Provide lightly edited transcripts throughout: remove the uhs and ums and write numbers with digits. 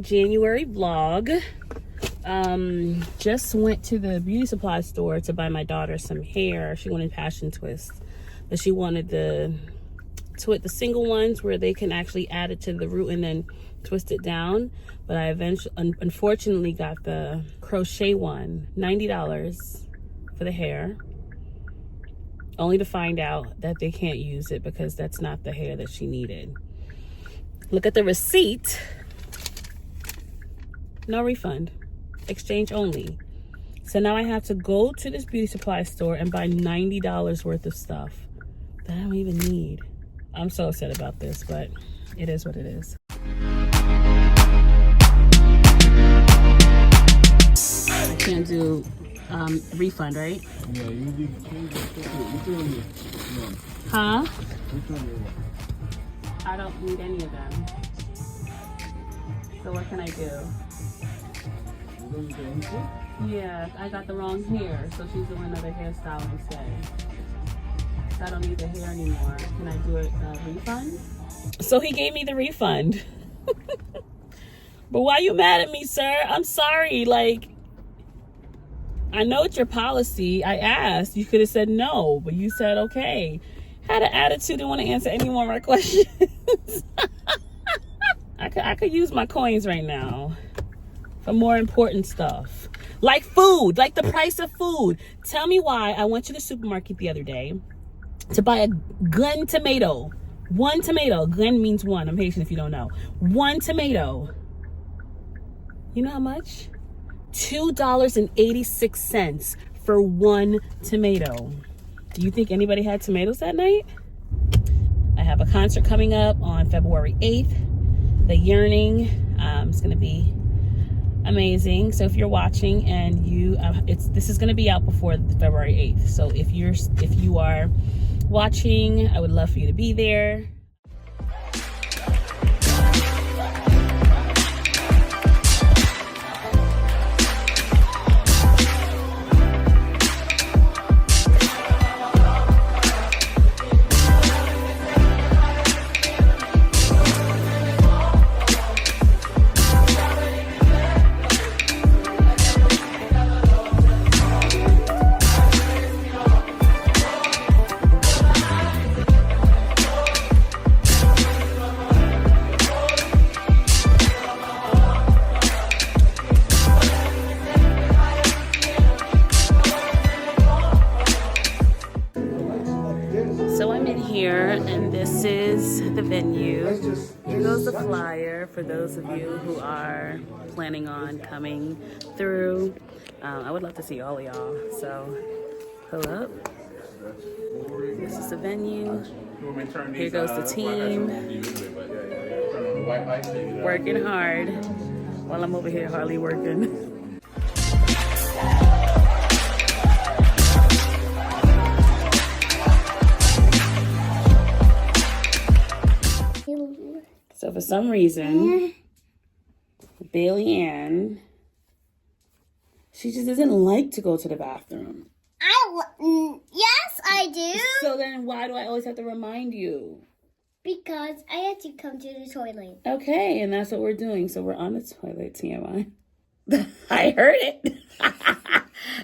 January vlog. Just went to the beauty supply store to buy my daughter some hair. She wanted passion twists, but she wanted the single ones where they can actually add it to the root and then twist it down. But I unfortunately got the crochet one, $90 for the hair, only to find out that they can't use it because that's not the hair that she needed. Look at the receipt. No refund, exchange only. So now I have to go to this beauty supply store and buy $90 worth of stuff that I don't even need. I'm so upset about this, but it is what it is. I can't do refund, right? Yeah, you do. Huh? I don't need any of them. So what can I do? You don't need anything? Yeah, I got the wrong hair, so she's doing another hairstyle instead. So I don't need the hair anymore. Can I do a refund? So he gave me the refund. But why you mad at me, sir? I'm sorry. Like, I know it's your policy. I asked. You could have said no, but you said okay. Had an attitude, didn't want to answer any more of my questions. I could use my coins right now for more important stuff. Like food, like the price of food. Tell me why I went to the supermarket the other day to buy a Glen tomato. One tomato. Glen means one. I'm Haitian if you don't know. One tomato. You know how much? $2.86 for one tomato. Do you think anybody had tomatoes that night? I have a concert coming up on February 8th. The Yearning. It's going to be amazing. So if you're watching and you, this is going to be out before February 8th. So if you are watching, I would love for you to be there. And this is the venue. Here goes the flyer for those of you who are planning on coming through. I would love to see all of y'all, so pull up. This is the venue. Here goes the team. Working hard while I'm over here hardly working. So for some reason, Bailey Ann, she just doesn't like to go to the bathroom. Yes, I do. So then why do I always have to remind you? Because I had to come to the toilet. Okay, and that's what we're doing. So we're on the toilet, TMI. I heard it.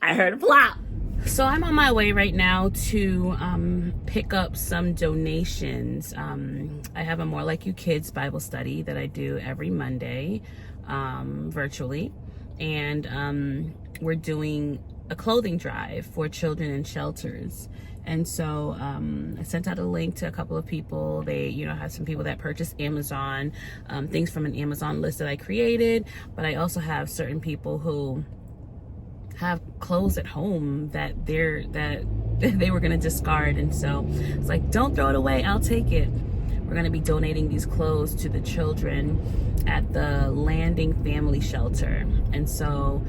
I heard a plop. So I'm on my way right now to pick up some donations. I have a More Like You Kids Bible study that I do every Monday virtually. And we're doing a clothing drive for children in shelters. And so I sent out a link to a couple of people. They, have some people that purchase Amazon, things from an Amazon list that I created. But I also have certain people who have clothes at home that they were gonna discard, and so it's like, don't throw it away, I'll take it. We're gonna be donating these clothes to the children at the Landing Family Shelter. And so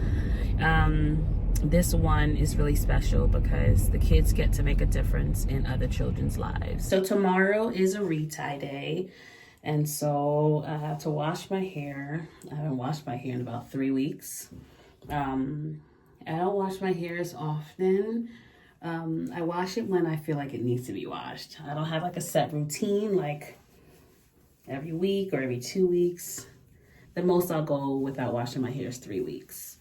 this one is really special because the kids get to make a difference in other children's lives. So tomorrow is a retie day, and so I have to wash my hair. I haven't washed my hair in about 3 weeks. I don't wash my hair as often. I wash it when I feel like it needs to be washed. I don't have like a set routine, like every week or every 2 weeks. The most I'll go without washing my hair is 3 weeks.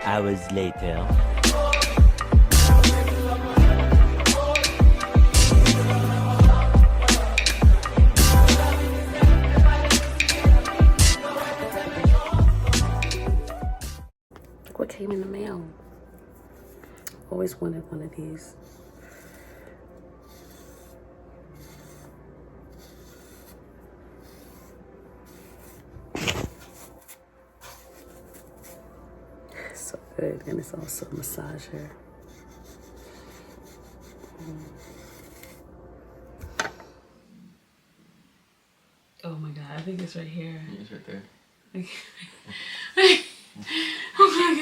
Hours later. Look what came in the mail. Always wanted one of these. So good, and it's also a massager. Oh my god, I think it's right here. Yeah, it's right there.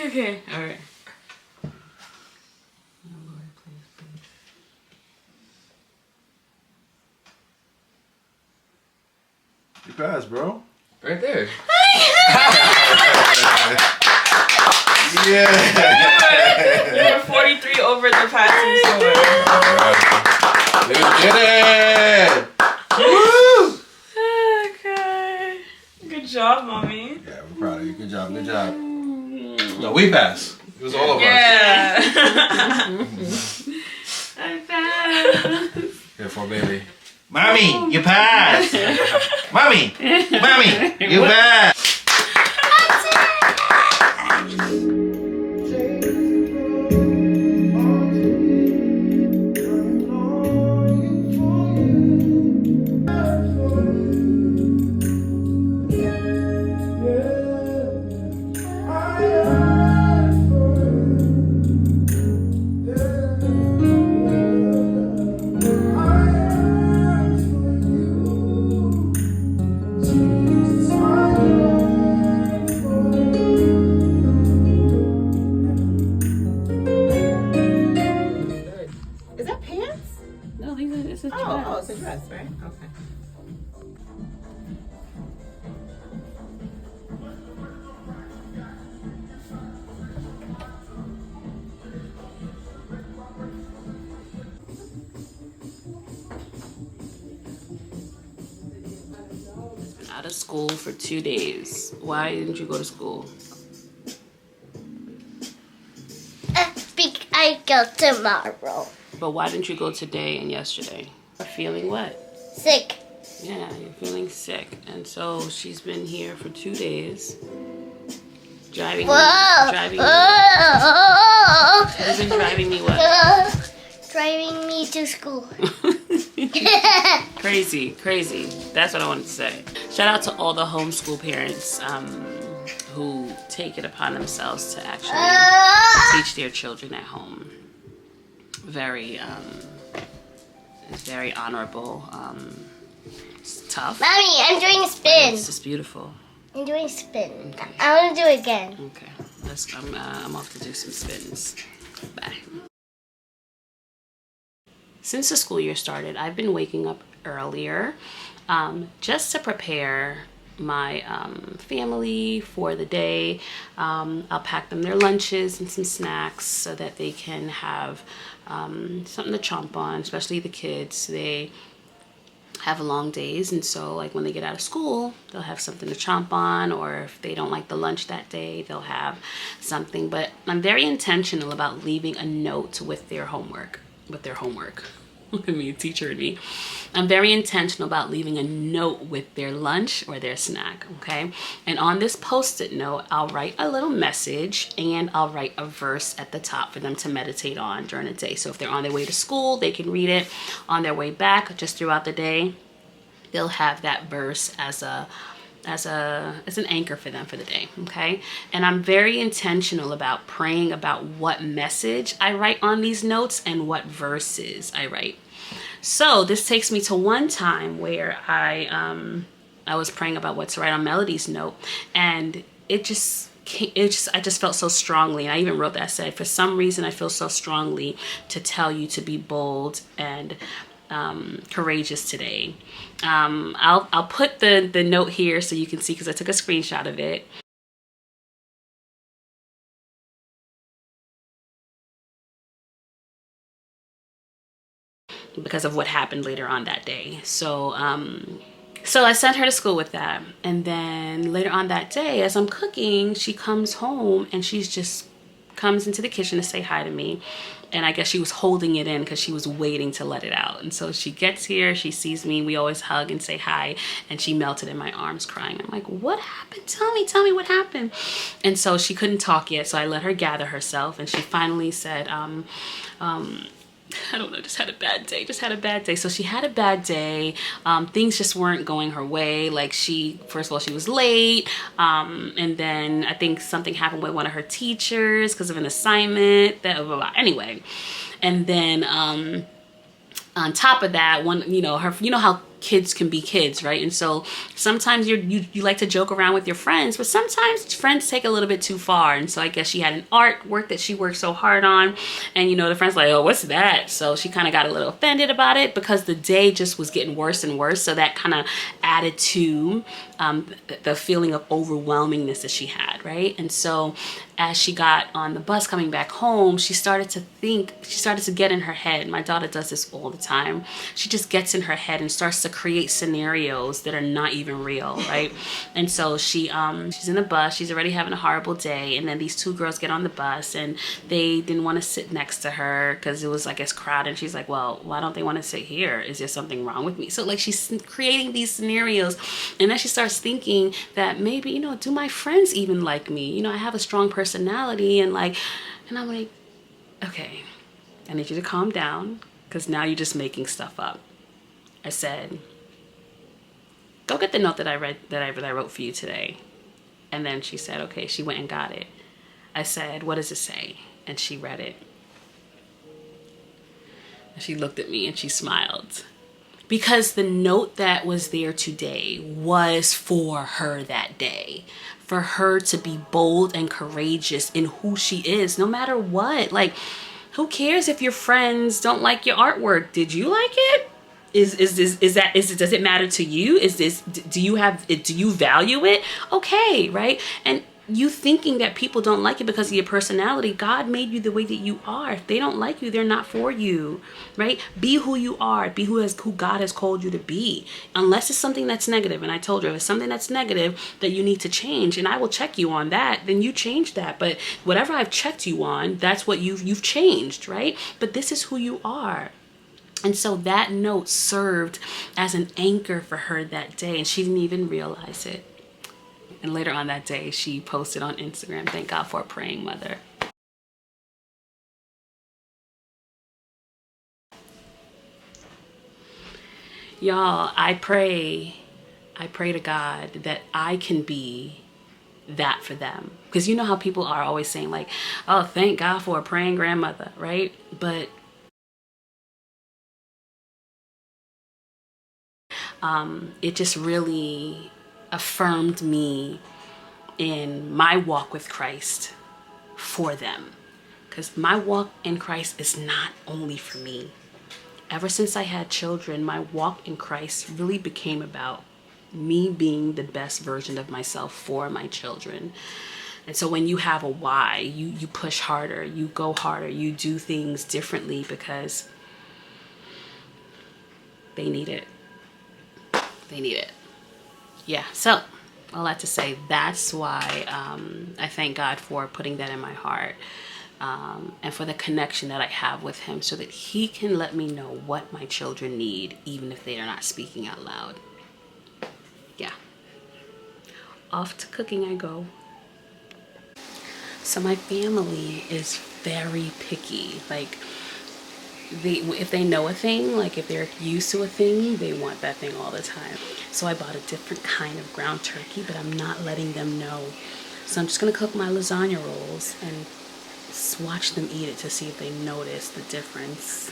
Okay. All right. Oh Lord, please. You passed, bro. Right there. Yeah. You were 43 over the passing score. Let's get it. Woo! Okay. Good job, mommy. Yeah, we're proud of you. Good job. Good job. No, we passed. It was all of us. Yeah. I passed. Careful, baby. Mommy, you passed. Mommy, you passed. Is that pants? No, it's a dress. Oh, it's a dress, right? Okay. Out of school for 2 days. Why didn't you go to school? I go tomorrow. But why didn't you go today and yesterday? Feeling what? Sick. Yeah, you're feeling sick. And so she's been here for 2 days. Driving me. She's been driving me what? Driving me to school. Crazy. That's what I wanted to say. Shout out to all the homeschool parents who take it upon themselves to actually teach their children at home. Very honorable. It's tough. Mommy, I'm doing a spin. It's just beautiful. I'm doing a spin. I want to do it again. Okay, I'm off to do some spins. Bye. Since the school year started, I've been waking up earlier just to prepare my family for the day. I'll pack them their lunches and some snacks so that they can have something to chomp on, especially the kids. They have long days, and so like when they get out of school, they'll have something to chomp on, or if they don't like the lunch that day, they'll have something. But I'm very intentional about leaving a note with their homework. Look at me, teacher and me. I'm very intentional about leaving a note with their lunch or their snack, okay? And on this Post-it note, I'll write a little message and I'll write a verse at the top for them to meditate on during the day. So if they're on their way to school, they can read it. On their way back, just throughout the day, they'll have that verse as an anchor for them for the day, okay? And I'm very intentional about praying about what message I write on these notes and what verses I write. So this takes me to one time where I was praying about what to write on Melody's note, and I just felt so strongly, and I even wrote that, I said, for some reason I feel so strongly to tell you to be bold and courageous today. I'll put the note here so you can see, because I took a screenshot of it. Because of what happened later on that day. So I sent her to school with that. And then later on that day, as I'm cooking, she comes home and she's just comes into the kitchen to say hi to me. And I guess she was holding it in because she was waiting to let it out. And so she gets here, she sees me, we always hug and say hi, and she melted in my arms crying. I'm like, what happened? Tell me what happened. And so she couldn't talk yet, so I let her gather herself, and she finally said, I don't know, just had a bad day. So she had a bad day. Things just weren't going her way. Like first of all, she was late. And then I think something happened with one of her teachers because of an assignment. Anyway. And then on top of that, you know how kids can be kids, right? And so sometimes you like to joke around with your friends, but sometimes friends take a little bit too far. And so I guess she had an artwork that she worked so hard on, and the friend's like, oh, what's that? So she kind of got a little offended about it because the day just was getting worse and worse. So that kind of added to the feeling of overwhelmingness that she had, right? And so as she got on the bus coming back home, she started to get in her head. My daughter does this all the time. She just gets in her head and starts to create scenarios that are not even real, right? And so she's in the bus, she's already having a horrible day, and then these two girls get on the bus and they didn't want to sit next to her because it was, I guess, crowded. And she's like, well, why don't they want to sit here? Is there something wrong with me? So like she's creating these scenarios, and then she starts thinking that maybe, do my friends even like me? I have a strong personality, and I'm like, okay, I need you to calm down, because now you're just making stuff up. I said, go get the note that I wrote for you today. And then she said, okay. She went and got it. I said, what does it say? And she read it. And she looked at me and she smiled. Because the note that was there today was for her that day. For her to be bold and courageous in who she is, no matter what. Like, who cares if your friends don't like your artwork? Did you like it? Does it matter to you? Do you value it? Okay, right? And you thinking that people don't like you because of your personality, God made you the way that you are. If they don't like you, they're not for you, right? Be who you are. Be who God has called you to be. Unless it's something that's negative. And I told her, if it's something that's negative that you need to change, and I will check you on that, then you change that. But whatever I've checked you on, that's what you've changed, right? But this is who you are. And so that note served as an anchor for her that day, and she didn't even realize it. And later on that day, she posted on Instagram, thank God for a praying mother. Y'all, I pray to God that I can be that for them. Because you know how people are always saying like, oh, thank God for a praying grandmother, right? But it just really affirmed me in my walk with Christ for them. Because my walk in Christ is not only for me. Ever since I had children, my walk in Christ really became about me being the best version of myself for my children. And so when you have a why, you push harder, you go harder, you do things differently because they need it. They need it. Yeah, so all that to say, that's why I thank God for putting that in my heart. and for the connection that I have with him, so that he can let me know what my children need, even if they are not speaking out loud. Yeah. Off to cooking I go. So my family is very picky. Like, if they know a thing, like if they're used to a thing, they want that thing all the time. So I bought a different kind of ground turkey, but I'm not letting them know. So I'm just gonna cook my lasagna rolls and watch them eat it to see if they notice the difference.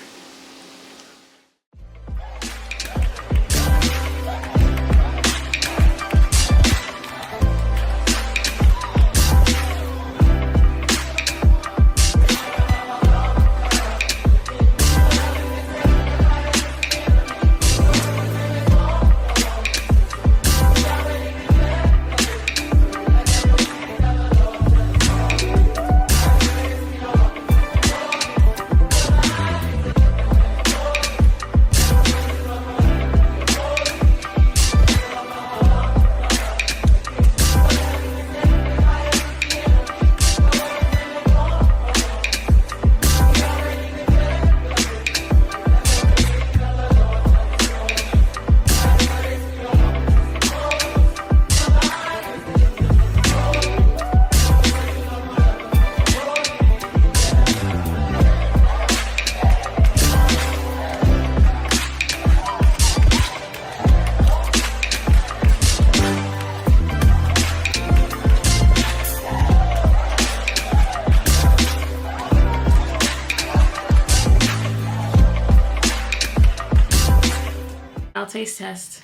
Taste test.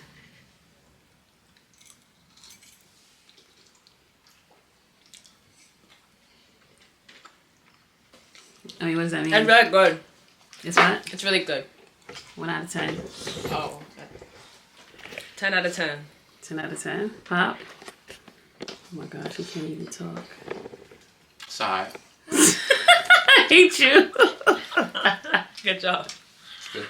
I mean, what does that mean? It's very good. It's what? It's really good. 1 out of 10. Oh. 10 out of 10. 10 out of 10. Pop. Oh my gosh, he can't even talk. Sigh. I hate you. Good job. It's good.